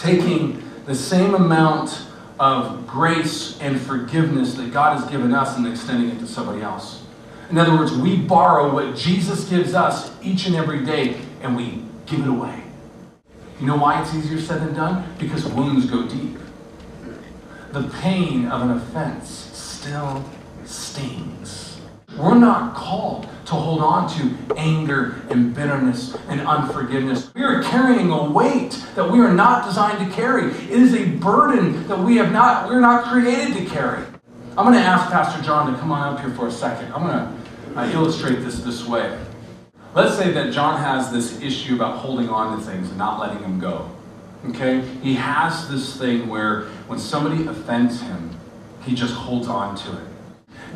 taking the same amount of grace and forgiveness that God has given us and extending it to somebody else. In other words, we borrow what Jesus gives us each and every day and we give it away. You know why it's easier said than done? Because wounds go deep. The pain of an offense still stings. We're not called to hold on to anger and bitterness and unforgiveness. We are carrying a weight that we are not designed to carry. It is a burden that we're not created to carry. I'm going to ask Pastor John to come on up here for a second. I'm going to illustrate this way. Let's say that John has this issue about holding on to things and not letting them go. Okay? He has this thing where when somebody offends him, he just holds on to it.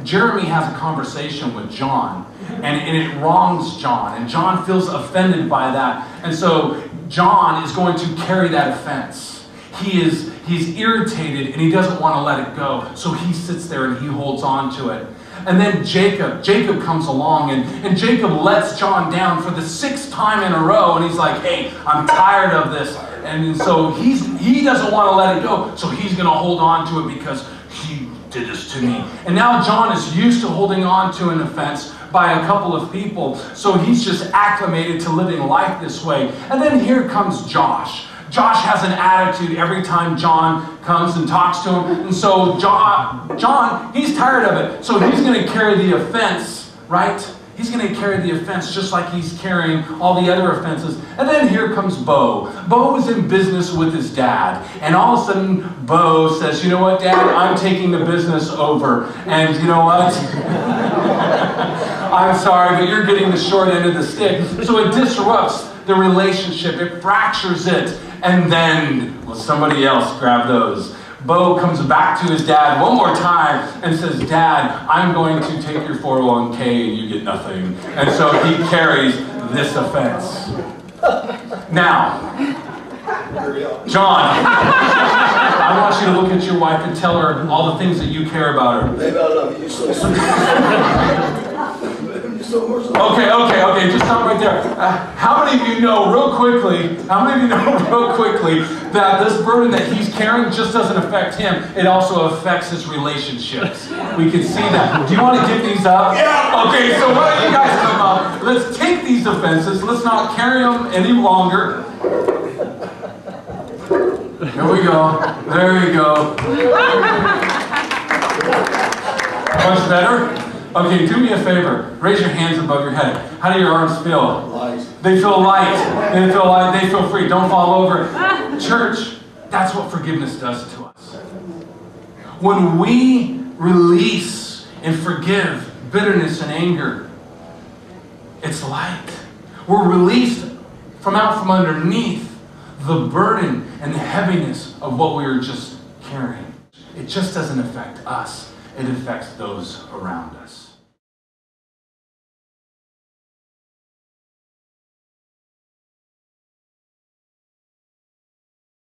Jeremy has a conversation with John, and it wrongs John, and John feels offended by that. And so John is going to carry that offense. He's irritated, and he doesn't want to let it go. So he sits there and he holds on to it. And then Jacob comes along, and Jacob lets John down for the 6th time in a row, and he's like, hey, I'm tired of this. And so he doesn't want to let it go, so he's going to hold on to it because he did this to me. And now John is used to holding on to an offense by a couple of people, so he's just acclimated to living life this way. And then here comes Josh. Josh has an attitude every time John comes and talks to him. And so John, he's tired of it. So he's going to carry the offense, right? He's going to carry the offense just like he's carrying all the other offenses. And then here comes Bo. Bo is in business with his dad. And all of a sudden, Bo says, you know what, Dad? I'm taking the business over. And you know what? I'm sorry, but you're getting the short end of the stick. So it disrupts the relationship. It fractures it. And then, well, somebody else grab those. Bo comes back to his dad one more time and says, Dad, I'm going to take your 401k and you get nothing. And so he carries this offense. Now, John, I want you to look at your wife and tell her all the things that you care about her. Baby, I love you so much. Okay, just stop right there. How many of you know real quickly that this burden that he's carrying just doesn't affect him, it also affects his relationships? We can see that. Do you want to give these up? Yeah! Okay, so why don't you guys come up? Let's take these offenses. Let's not carry them any longer. Here we go. There you go. Much better? Okay, do me a favor. Raise your hands above your head. How do your arms feel? Light. They feel light. They feel light. They feel free. Don't fall over. Church, that's what forgiveness does to us. When we release and forgive bitterness and anger, it's light. We're released from out from underneath the burden and the heaviness of what we were just carrying. It just doesn't affect us. It affects those around us.